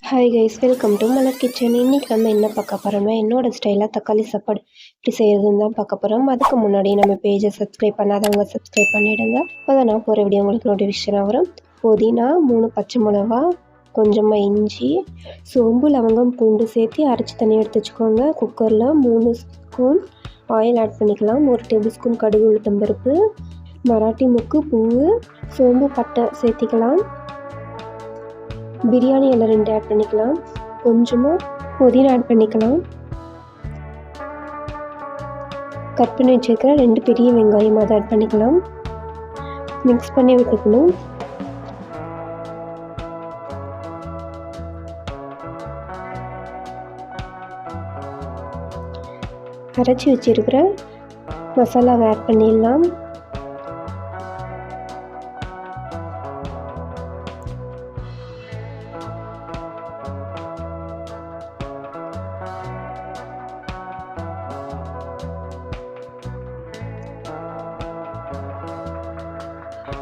Hi guys, welcome to Malar kitchen. இன்றைக்கி நம்ம என்ன பார்க்க போகிறோம்னா, என்னோட ஸ்டைலாக தக்காளி சாப்பாடு இப்படி செய்கிறதுன்னு தான் பார்க்க போகிறோம். அதுக்கு முன்னாடி நம்ம பேஜை சப்ஸ்கிரைப் பண்ணாதவங்க சப்ஸ்கிரைப் பண்ணிவிடுங்க. அப்போ தான் நான் போகிற வீடியோ உங்களுக்கு நோட்டிஃபிகேஷனாக வரும். புதினா, 3 பச்சை மிளகா, கொஞ்சமாக இஞ்சி, சோம்பு, லவங்கம், பூண்டு சேர்த்து அரைச்சி தண்ணி எடுத்து வச்சுக்கோங்க. குக்கரில் 3 ஸ்பூன் ஆயில் ஆட் பண்ணிக்கலாம். 1 டேபிள் ஸ்பூன் கடுகு, உளுத்தம்பருப்பு, மராட்டி மொக்கு, பூவு, சோம்பு, பட்டை சேர்த்திக்கலாம். பிரியாணி இலை 2 ஆட் பண்ணிக்கலாம். கொஞ்சமாக புதினா ஆட் பண்ணிக்கலாம். கட் பண்ணி வச்சுருக்கிற 2 பெரிய வெங்காயம் அதை ஆட் பண்ணிக்கலாம். மிக்ஸ் பண்ணி விட்டுக்கணும். அரைச்சி வச்சுருக்கிற மசாலாவை ஆட் பண்ணிடலாம்.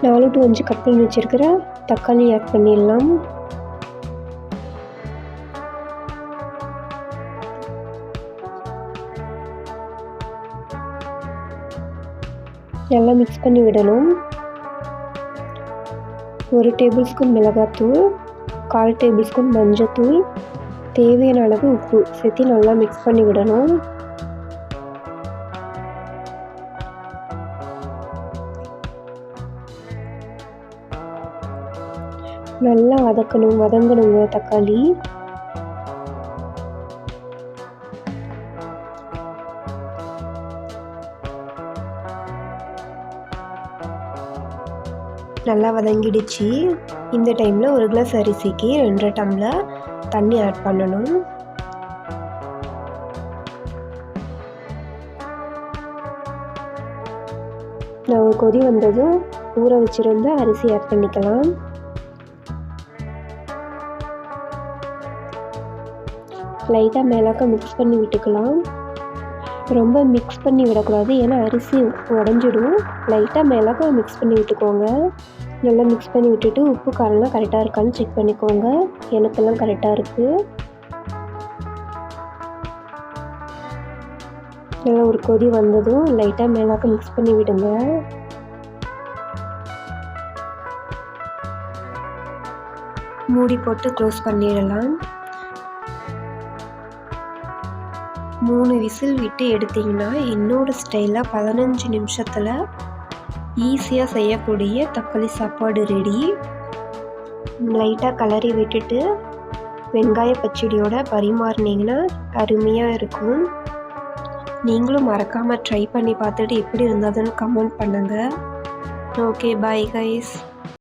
நாலு டு 5 கட் பண்ணி வச்சுருக்கிற தக்காளி ஆட் பண்ணிடலாம். நல்லா மிக்ஸ் பண்ணி விடணும். 1 டேபிள் ஸ்பூன் மிளகாத்தூள், 1/4 டேபிள் ஸ்பூன் மஞ்சத்தூள், தேவையான அளவு உப்பு சேர்த்து நல்லா மிக்ஸ் பண்ணி விடணும். நல்லா வதங்கணுங்க தக்காளி. நல்லா வதங்கிடுச்சு. இந்த டைமில் 1 கிளாஸ் அரிசிக்கு 2 டம்ளர் தண்ணி ஆட் பண்ணணும். நான் ஒரு கொதி வந்ததும் ஊற வச்சுருந்த அரிசி ஆட் பண்ணிக்கலாம். லைட்டாக மேலாக்க மிக்ஸ் பண்ணி விட்டுக்கலாம். ரொம்ப மிக்ஸ் பண்ணி விடக்கூடாது, ஏன்னா அரிசி உடஞ்சிடும். லைட்டாக மேலாக்க மிக்ஸ் பண்ணி விட்டுக்கோங்க. நல்லா மிக்ஸ் பண்ணி விட்டுட்டு உப்பு காரம்லாம் கரெக்டாக இருக்கான்னு செக் பண்ணிக்கோங்க. எனக்கெல்லாம் கரெக்டாக இருக்குது. நல்லா ஒரு கொதி வந்ததும் லைட்டாக மேலாக்க மிக்ஸ் பண்ணி விடுங்க. மூடி போட்டு க்ளோஸ் பண்ணிடலாம். 3 விசில் விட்டு எடுத்திங்கன்னா என்னோடய ஸ்டைலாக 15 நிமிஷத்தில் ஈஸியாக செய்யக்கூடிய தக்காளி சாப்பாடு ரெடி. லைட்டாக கலரி விட்டுட்டு வெங்காய பச்சடியோட பரிமாறினீங்கன்னா அருமையாக இருக்கும். நீங்களும் மறக்காமல் ட்ரை பண்ணி பார்த்துட்டு எப்படி இருந்ததுன்னு கமெண்ட் பண்ணுங்கள். Okay, bye guys.